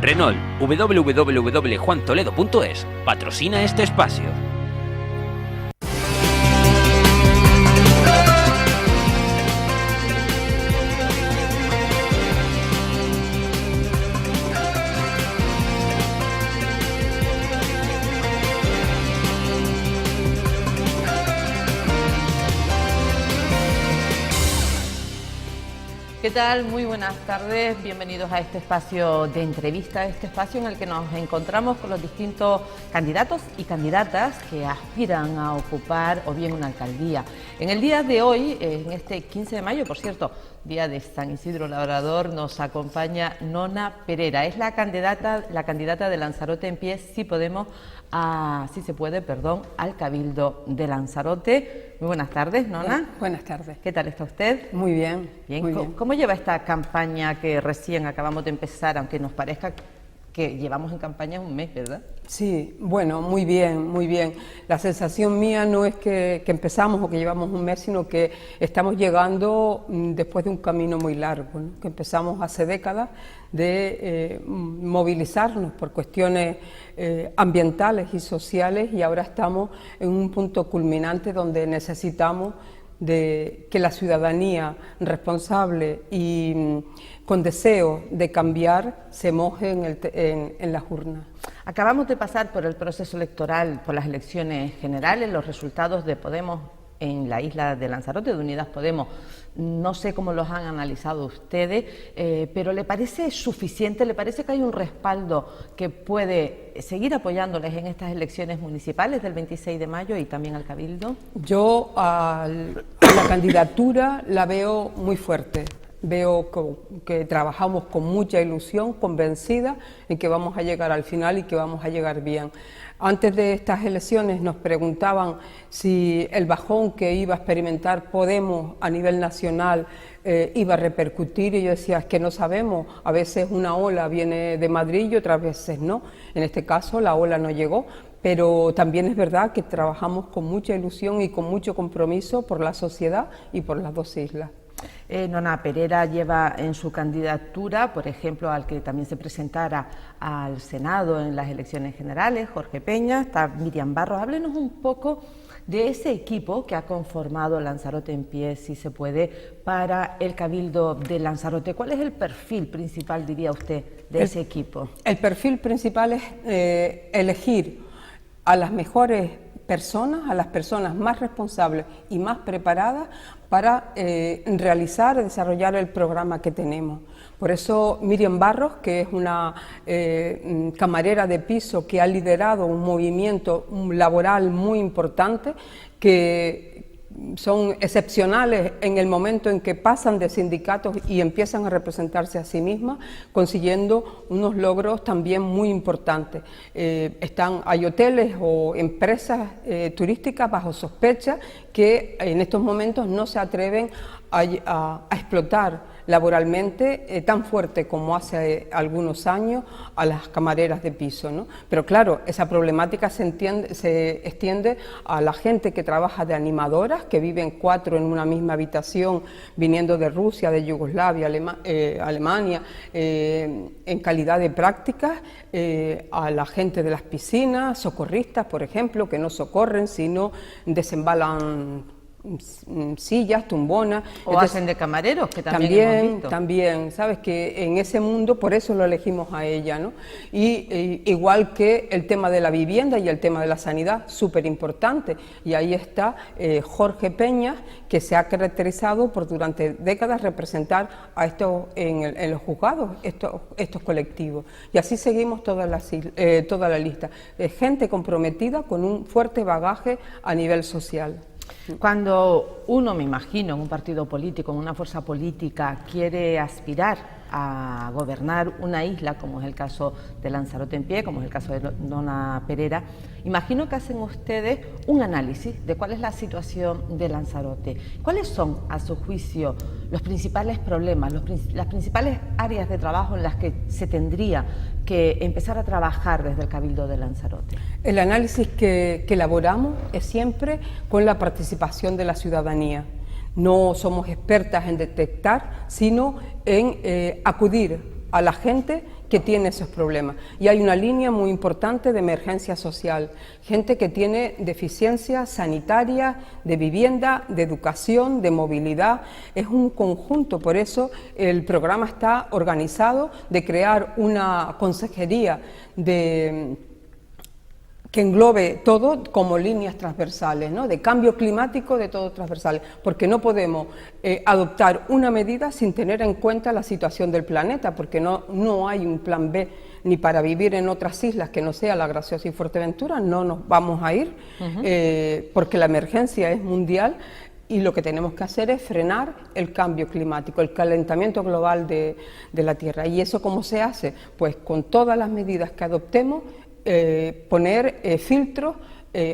Renault, www.juantoledo.es, patrocina este espacio. ¿Qué tal? Muy buenas tardes, bienvenidos a este espacio de entrevista, este espacio en el que nos encontramos con los distintos candidatos y candidatas que aspiran a ocupar o bien una alcaldía. En el día de hoy, en este 15 de mayo, por cierto, día de San Isidro Labrador, nos acompaña Nona Perera, es la candidata de Lanzarote en pie, si se puede, al Cabildo de Lanzarote. Muy buenas tardes, Nona. Buenas tardes. ¿Qué tal está usted? Muy bien. Muy bien. ¿Cómo lleva esta campaña que recién acabamos de empezar, aunque nos parezca que llevamos en campaña un mes, ¿verdad? Sí, bueno, muy bien, muy bien. La sensación mía no es que empezamos o que llevamos un mes, sino que estamos llegando después de un camino muy largo, ¿no? Que empezamos hace décadas de movilizarnos por cuestiones ambientales y sociales, y ahora estamos en un punto culminante donde necesitamos de que la ciudadanía responsable y con deseo de cambiar se moje en las urnas. Acabamos de pasar por el proceso electoral, por las elecciones generales, los resultados de Podemos en la isla de Lanzarote, de Unidas Podemos. No sé cómo los han analizado ustedes, pero ¿le parece suficiente? ¿Le parece que hay un respaldo que puede seguir apoyándoles en estas elecciones municipales del 26 de mayo y también al Cabildo? Yo a la candidatura la veo muy fuerte. Veo que trabajamos con mucha ilusión, convencida en que vamos a llegar al final y que vamos a llegar bien. Antes de estas elecciones nos preguntaban si el bajón que iba a experimentar Podemos a nivel nacional iba a repercutir, y yo decía, es que no sabemos, a veces una ola viene de Madrid y otras veces no. En este caso la ola no llegó, pero también es verdad que trabajamos con mucha ilusión y con mucho compromiso por la sociedad y por las dos islas. Nona Perera lleva en su candidatura, por ejemplo, al que también se presentara al Senado en las elecciones generales, Jorge Peña, está Miriam Barros. Háblenos un poco de ese equipo que ha conformado Lanzarote en pie, si se puede, para el Cabildo de Lanzarote. ¿Cuál es el perfil principal, diría usted, de ese equipo? El perfil principal es elegir a las mejores personas, a las personas más responsables y más preparadas para realizar y desarrollar el programa que tenemos. Por eso Miriam Barros, que es una camarera de piso que ha liderado un movimiento laboral muy importante, que son excepcionales en el momento en que pasan de sindicatos y empiezan a representarse a sí mismas, consiguiendo unos logros también muy importantes. Hay hoteles o empresas turísticas bajo sospecha que en estos momentos no se atreven a explotar laboralmente tan fuerte como hace algunos años a las camareras de piso, ¿no? Pero claro, esa problemática se extiende a la gente que trabaja de animadoras, que viven 4 en una misma habitación, viniendo de Rusia, de Yugoslavia, Alemania, en calidad de prácticas, a la gente de las piscinas, socorristas, por ejemplo, que no socorren, sino desembalan sillas, tumbonas. O hacen de camareros, que también hemos visto. También, sabes que en ese mundo, por eso lo elegimos a ella, ¿no? Y igual que el tema de la vivienda y el tema de la sanidad, súper importante. Y ahí está Jorge Peña, que se ha caracterizado por durante décadas representar a estos en los juzgados, estos colectivos. Y así seguimos toda la lista. Gente comprometida con un fuerte bagaje a nivel social. Cuando uno, me imagino, en un partido político, en una fuerza política, quiere aspirar a gobernar una isla, como es el caso de Lanzarote en pie, como es el caso de Nona Perera, imagino que hacen ustedes un análisis de cuál es la situación de Lanzarote. ¿Cuáles son, a su juicio, los principales problemas, las principales áreas de trabajo en las que se tendría que empezar a trabajar desde el Cabildo de Lanzarote? El análisis que elaboramos es siempre con la participación de la ciudadanía. No somos expertas en detectar, sino en acudir a la gente que tiene esos problemas. Y hay una línea muy importante de emergencia social, gente que tiene deficiencias sanitarias, de vivienda, de educación, de movilidad. Es un conjunto, por eso el programa está organizado de crear una consejería que englobe todo como líneas transversales, ¿no? De cambio climático, de todo transversales, porque no podemos adoptar una medida sin tener en cuenta la situación del planeta, porque no hay un plan B ni para vivir en otras islas que no sea La Graciosa y Fuerteventura, no nos vamos a ir, porque la emergencia es mundial. Y lo que tenemos que hacer es frenar el cambio climático, el calentamiento global de la Tierra. ¿Y eso cómo se hace? Pues con todas las medidas que adoptemos, poner filtros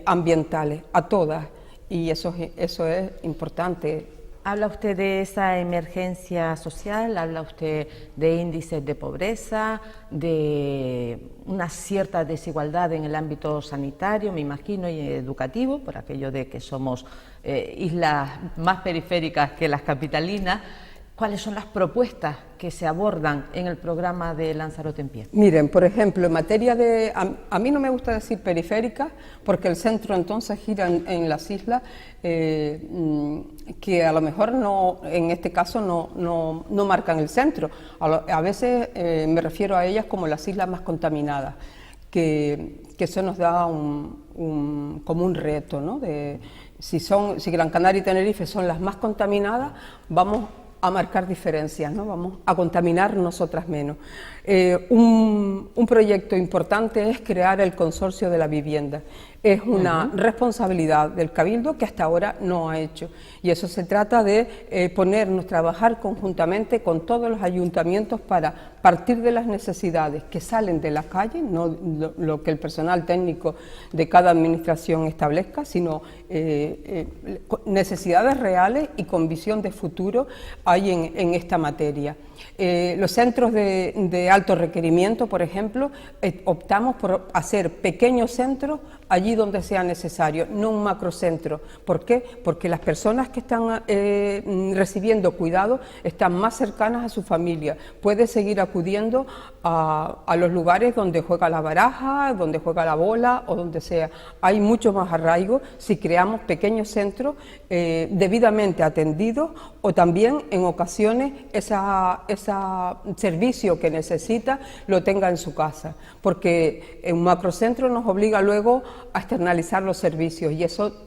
ambientales a todas, y eso es importante. Habla usted de esa emergencia social, habla usted de índices de pobreza, de una cierta desigualdad en el ámbito sanitario, me imagino, y educativo, por aquello de que somos islas más periféricas que las capitalinas. ¿Cuáles son las propuestas que se abordan en el programa de Lanzarote en Pie? Miren, por ejemplo, en materia de... A mí no me gusta decir periférica, porque el centro entonces gira en las islas, que a lo mejor no, en este caso no marcan el centro. A veces me refiero a ellas como las islas más contaminadas, que eso nos da como un reto, ¿no? Si Gran Canaria y Tenerife son las más contaminadas, vamos a marcar diferencias, ¿no? Vamos a contaminar nosotras menos. Un proyecto importante es crear el consorcio de la vivienda. Es una responsabilidad del Cabildo que hasta ahora no ha hecho, y eso se trata de trabajar conjuntamente con todos los ayuntamientos para partir de las necesidades que salen de la calle, no lo que el personal técnico de cada administración establezca, sino necesidades reales y con visión de futuro hay en esta materia. Los centros de alto requerimiento, por ejemplo, optamos por hacer pequeños centros allí donde sea necesario, no un macrocentro. ¿Por qué? Porque las personas que están recibiendo cuidado están más cercanas a su familia, puede seguir acudiendo a los lugares donde juega la baraja, donde juega la bola o donde sea. Hay mucho más arraigo si creamos pequeños centros debidamente atendidos, o también en ocasiones ese servicio que necesita lo tenga en su casa, porque un macrocentro nos obliga luego a externalizar los servicios, y eso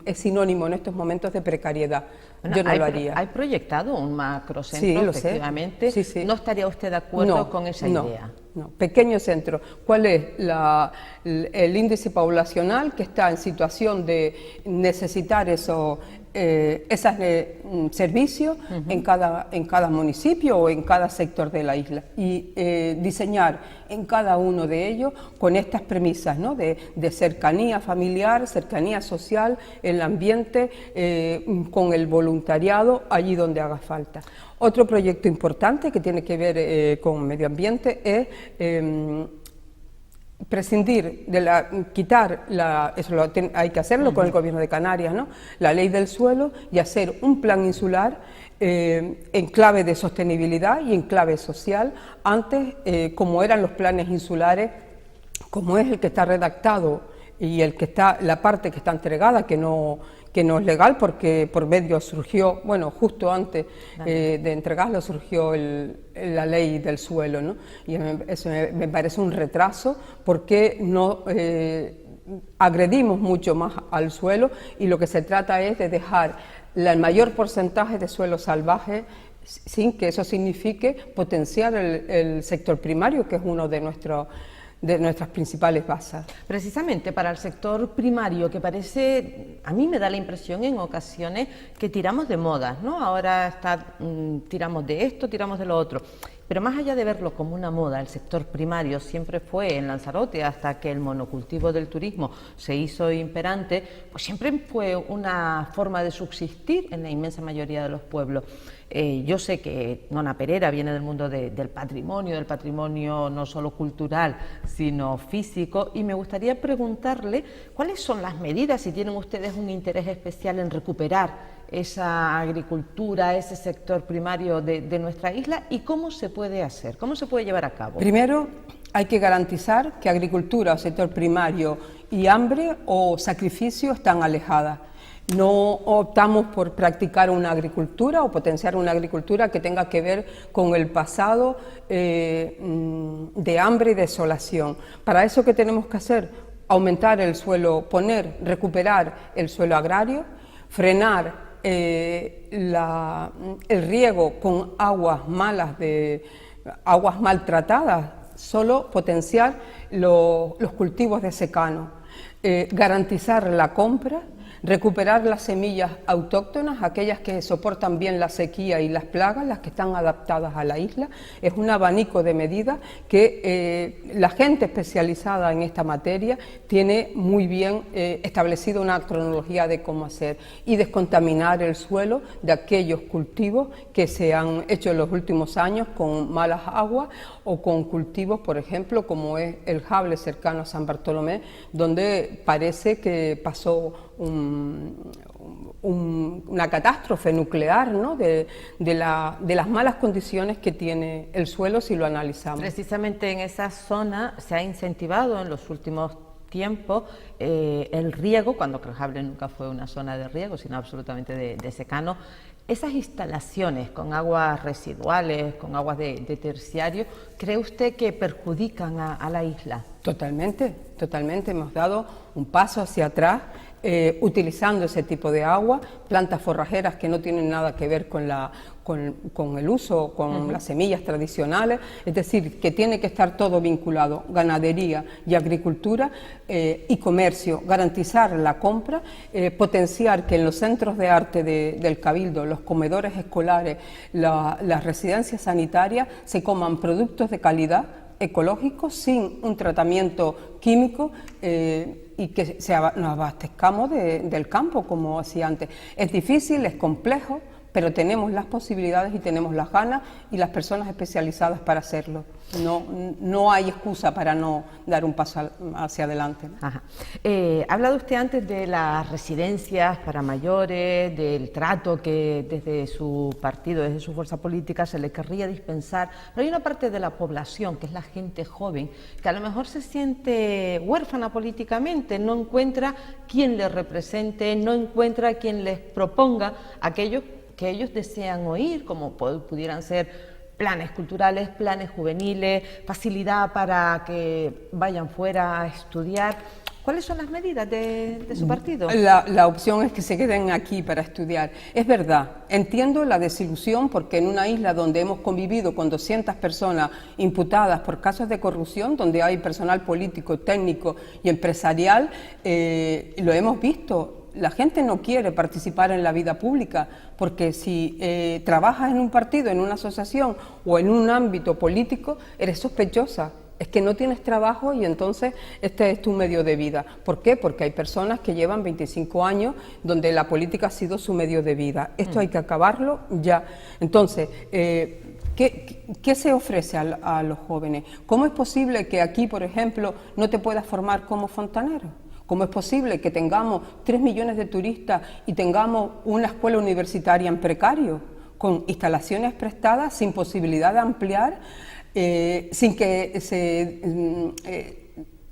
es sinónimo en estos momentos de precariedad. Bueno, yo no lo haría. ¿Hay proyectado un macrocentro? Sí, lo efectivamente? sé. Sí. ¿No estaría usted de acuerdo con esa idea? No, pequeño centro. ¿Cuál es el índice poblacional que está en situación de necesitar esos servicios en cada municipio o en cada sector de la isla? Y diseñar en cada uno de ellos con estas premisas, ¿no? de cercanía familiar, cercanía social, el ambiente, con el voluntariado allí donde haga falta. Otro proyecto importante que tiene que ver con medio ambiente es prescindir hay que hacerlo con el Gobierno de Canarias, ¿no? La ley del suelo, y hacer un plan insular en clave de sostenibilidad y en clave social, antes como eran los planes insulares, como es el que está redactado y la parte que está entregada, que no es legal, porque por medio surgió, bueno, justo antes de entregarlo surgió la ley del suelo, ¿no? Y eso me parece un retraso, porque no agredimos mucho más al suelo, y lo que se trata es de dejar el mayor porcentaje de suelo salvaje, sin que eso signifique potenciar el sector primario, que es uno de nuestras principales bases. Precisamente para el sector primario, que parece, a mí me da la impresión en ocasiones que tiramos de modas, ¿no? Ahora tiramos de esto, tiramos de lo otro. Pero más allá de verlo como una moda, el sector primario siempre fue en Lanzarote, hasta que el monocultivo del turismo se hizo imperante, pues siempre fue una forma de subsistir en la inmensa mayoría de los pueblos. Yo sé que Nona Perera viene del mundo del patrimonio no solo cultural, sino físico, y me gustaría preguntarle cuáles son las medidas, si tienen ustedes un interés especial en recuperar esa agricultura, ese sector primario de nuestra isla, y cómo se puede hacer, cómo se puede llevar a cabo. Primero, hay que garantizar que agricultura o sector primario y hambre o sacrificio están alejadas. No optamos por practicar una agricultura o potenciar una agricultura que tenga que ver con el pasado de hambre y desolación. Para eso, ¿qué tenemos que hacer? Aumentar el suelo, recuperar el suelo agrario, frenar el riego con aguas malas, aguas maltratadas, solo potenciar los cultivos de secano, garantizar la compra, recuperar las semillas autóctonas, aquellas que soportan bien la sequía y las plagas, las que están adaptadas a la isla. Es un abanico de medidas que la gente especializada en esta materia tiene muy bien establecida una cronología de cómo hacer, y descontaminar el suelo de aquellos cultivos que se han hecho en los últimos años con malas aguas o con cultivos, por ejemplo, como es el Jable cercano a San Bartolomé, donde parece que pasó una catástrofe nuclear, ¿no? de las malas condiciones que tiene el suelo si lo analizamos. Precisamente en esa zona se ha incentivado en los últimos tiempos el riego, cuando Crejable nunca fue una zona de riego, sino absolutamente de secano. Esas instalaciones con aguas residuales, con aguas de terciario, ¿cree usted que perjudican a la isla? Totalmente, totalmente. Hemos dado un paso hacia atrás utilizando ese tipo de agua, plantas forrajeras que no tienen nada que ver con el uso, con las semillas tradicionales, es decir, que tiene que estar todo vinculado, ganadería y agricultura y comercio, garantizar la compra, potenciar que en los centros de arte del Cabildo, los comedores escolares, las residencias sanitarias se coman productos de calidad, ecológicos, sin un tratamiento químico, y que nos abastezcamos del campo como hacía antes. Es difícil, es complejo, pero tenemos las posibilidades y tenemos las ganas y las personas especializadas para hacerlo. No hay excusa para no dar un paso hacia adelante. Ajá. Ha hablado usted antes de las residencias para mayores, del trato que desde su partido, desde su fuerza política se le querría dispensar, pero hay una parte de la población, que es la gente joven, que a lo mejor se siente huérfana políticamente, no encuentra quien les represente, no encuentra quien les proponga aquello que ellos desean oír, como pudieran ser planes culturales, planes juveniles, facilidad para que vayan fuera a estudiar. ¿Cuáles son las medidas de su partido? La opción es que se queden aquí para estudiar. Es verdad, entiendo la desilusión, porque en una isla donde hemos convivido con 200 personas imputadas por casos de corrupción, donde hay personal político, técnico y empresarial, lo hemos visto. La gente no quiere participar en la vida pública, porque si trabajas en un partido, en una asociación o en un ámbito político, eres sospechosa. Es que no tienes trabajo y entonces este es tu medio de vida. ¿Por qué? Porque hay personas que llevan 25 años donde la política ha sido su medio de vida. Esto hay que acabarlo ya. Entonces, ¿qué se ofrece a los jóvenes? ¿Cómo es posible que aquí, por ejemplo, no te puedas formar como fontanero? ¿Cómo es posible que tengamos 3 millones de turistas y tengamos una escuela universitaria en precario, con instalaciones prestadas, sin posibilidad de ampliar, sin que se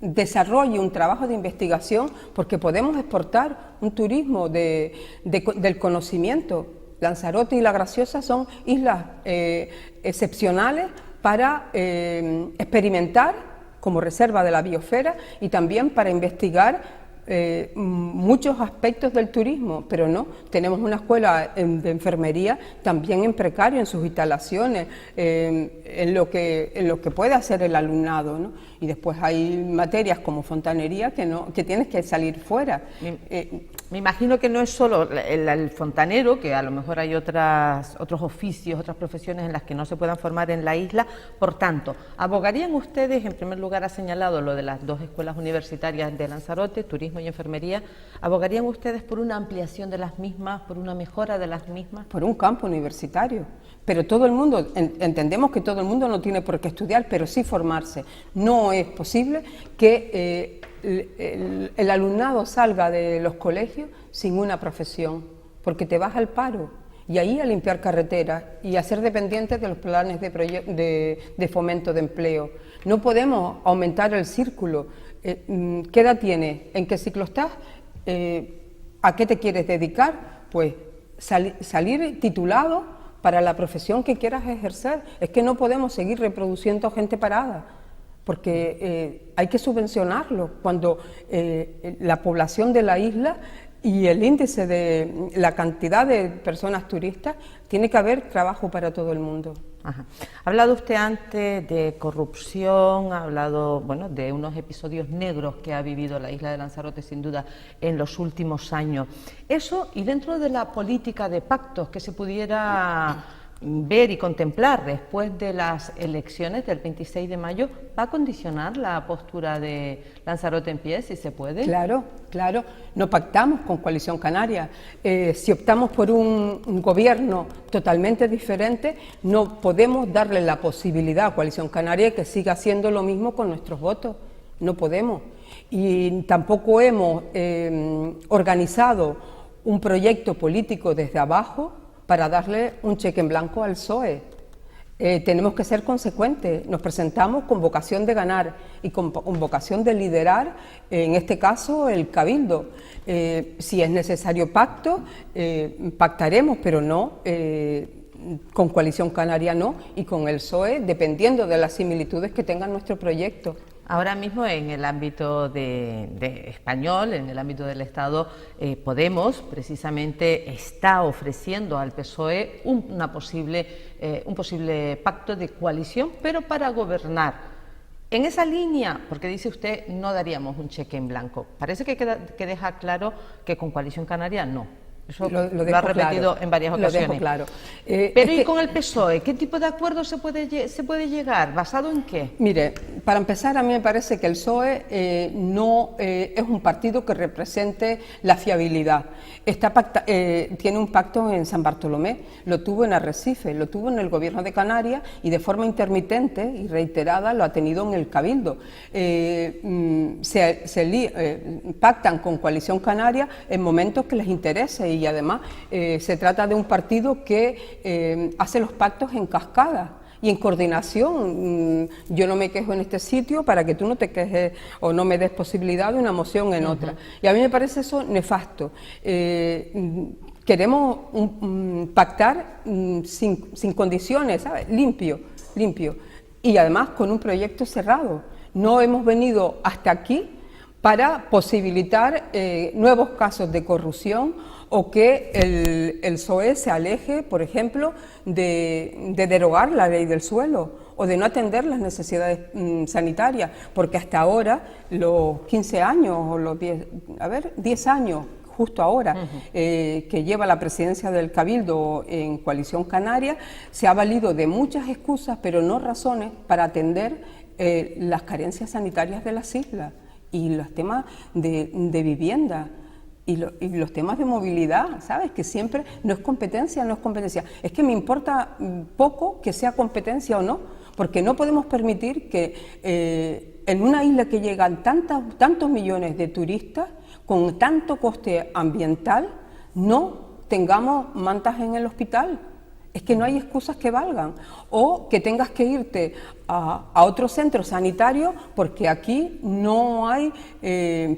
desarrolle un trabajo de investigación? Porque podemos exportar un turismo del conocimiento. Lanzarote y La Graciosa son islas excepcionales para experimentar como reserva de la biosfera y también para investigar muchos aspectos del turismo, pero no, tenemos una escuela de enfermería también en precario en sus instalaciones, en lo que puede hacer el alumnado, ¿no? Y después hay materias como fontanería que tienes que salir fuera. Me imagino que no es solo el fontanero, que a lo mejor hay otros oficios, otras profesiones en las que no se puedan formar en la isla. Por tanto, ¿abogarían ustedes, en primer lugar ha señalado lo de las 2 escuelas universitarias de Lanzarote, turismo y enfermería, ¿abogarían ustedes por una ampliación de las mismas, por una mejora de las mismas? Por un campo universitario. Pero todo el mundo, entendemos que todo el mundo no tiene por qué estudiar, pero sí formarse. No es posible que el alumnado salga de los colegios sin una profesión, porque te vas al paro y ahí a limpiar carreteras y a ser dependientes de los planes de fomento de empleo. No podemos aumentar el círculo. ¿Qué edad tienes? ¿En qué ciclo estás? ¿A qué te quieres dedicar? Pues salir titulado para la profesión que quieras ejercer. Es que no podemos seguir reproduciendo gente parada, porque hay que subvencionarlo cuando la población de la isla y el índice de la cantidad de personas turistas, tiene que haber trabajo para todo el mundo. Ajá. Ha hablado usted antes de corrupción, ha hablado, bueno, de unos episodios negros que ha vivido la isla de Lanzarote, sin duda, en los últimos años. Eso, y dentro de la política de pactos que se pudiera ver y contemplar después de las elecciones del 26 de mayo, ¿va a condicionar la postura de Lanzarote en pie, si se puede? Claro, claro. No pactamos con Coalición Canaria. Si optamos por un gobierno totalmente diferente, no podemos darle la posibilidad a Coalición Canaria que siga haciendo lo mismo con nuestros votos. No podemos. Y tampoco hemos organizado un proyecto político desde abajo para darle un cheque en blanco al PSOE. Tenemos que ser consecuentes, nos presentamos con vocación de ganar y con vocación de liderar, en este caso el Cabildo. Si es necesario pacto, pactaremos, pero no, con Coalición Canaria no, y con el PSOE, dependiendo de las similitudes que tenga nuestro proyecto. Ahora mismo en el ámbito de español, en el ámbito del Estado, Podemos precisamente está ofreciendo al PSOE un posible pacto de coalición, pero para gobernar. En esa línea, porque dice usted, no daríamos un cheque en blanco. Parece que deja claro que con Coalición Canaria no. Eso lo ha repetido en varias ocasiones. Lo dejo claro. Pero ¿y con el PSOE? ¿Qué tipo de acuerdo se puede llegar? ¿Basado en qué? Mire, para empezar, a mí me parece que el PSOE no es un partido que represente la fiabilidad. Tiene un pacto en San Bartolomé, lo tuvo en Arrecife, lo tuvo en el Gobierno de Canarias y de forma intermitente y reiterada lo ha tenido en el Cabildo. Pactan con Coalición Canaria en momentos que les interese y además se trata de un partido que hace los pactos en cascada y en coordinación. Yo no me quejo en este sitio para que tú no te quejes o no me des posibilidad de una moción en otra. Y a mí me parece eso nefasto. Queremos pactar sin condiciones, ¿sabes? Limpio. Y además con un proyecto cerrado. No hemos venido hasta aquí para posibilitar nuevos casos de corrupción o que el PSOE se aleje, por ejemplo, de derogar la ley del suelo o de no atender las necesidades sanitarias, porque hasta ahora, los 15 años o los 10 años, justo ahora, que lleva la presidencia del Cabildo en Coalición Canaria, se ha valido de muchas excusas, pero no razones, para atender las carencias sanitarias de las islas y los temas de vivienda. Y los temas de movilidad, ¿sabes? Que siempre no es competencia. Es que me importa poco que sea competencia o no, porque no podemos permitir que en una isla que llegan tantos millones de turistas, con tanto coste ambiental, no tengamos mantas en el hospital. Es que no hay excusas que valgan. O que tengas que irte a otro centro sanitario porque aquí no hay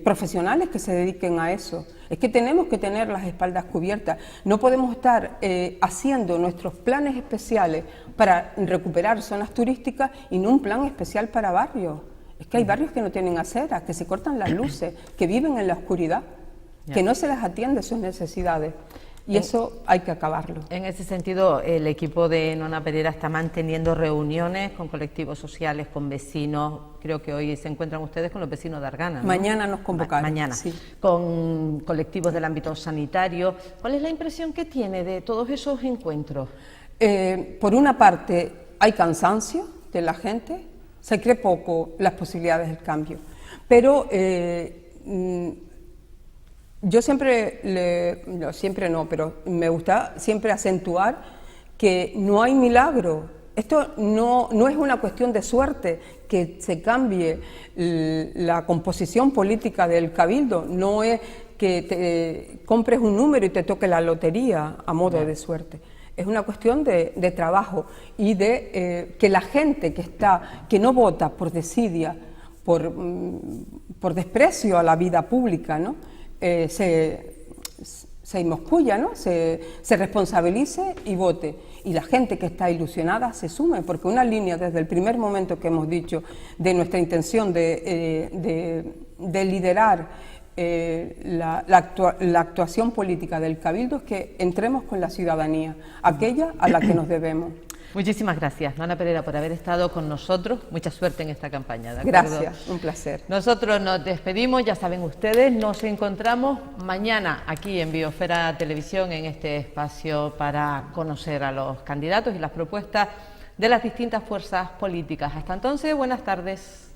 profesionales que se dediquen a eso. Es que tenemos que tener las espaldas cubiertas. No podemos estar haciendo nuestros planes especiales para recuperar zonas turísticas y no un plan especial para barrios. Es que hay barrios que no tienen aceras, que se cortan las luces, que viven en la oscuridad, que no se les atiende sus necesidades. Y eso hay que acabarlo. En ese sentido, el equipo de Nona Pereira está manteniendo reuniones con colectivos sociales, con vecinos. Creo que hoy se encuentran ustedes con los vecinos de Argana, ¿no? Mañana nos convocaron. Mañana, sí. Con colectivos del ámbito sanitario. ¿Cuál es la impresión que tiene de todos esos encuentros? Por una parte, hay cansancio de la gente, se cree poco las posibilidades del cambio. Pero yo pero me gusta siempre acentuar que no hay milagro. Esto no es una cuestión de suerte que se cambie la composición política del Cabildo, no es que te compres un número y te toque la lotería a modo de suerte. Es una cuestión de trabajo y de que la gente que no vota por desidia, por desprecio a la vida pública, ¿no? Se inmiscuya, ¿no? Se responsabilice y vote. Y la gente que está ilusionada se sume, porque una línea desde el primer momento que hemos dicho de nuestra intención de liderar la actuación política del Cabildo es que entremos con la ciudadanía, aquella a la que nos debemos. Muchísimas gracias, Ana Pereira, por haber estado con nosotros. Mucha suerte en esta campaña, ¿de acuerdo? Gracias, un placer. Nosotros nos despedimos, ya saben ustedes, nos encontramos mañana aquí en Biosfera Televisión, en este espacio para conocer a los candidatos y las propuestas de las distintas fuerzas políticas. Hasta entonces, buenas tardes.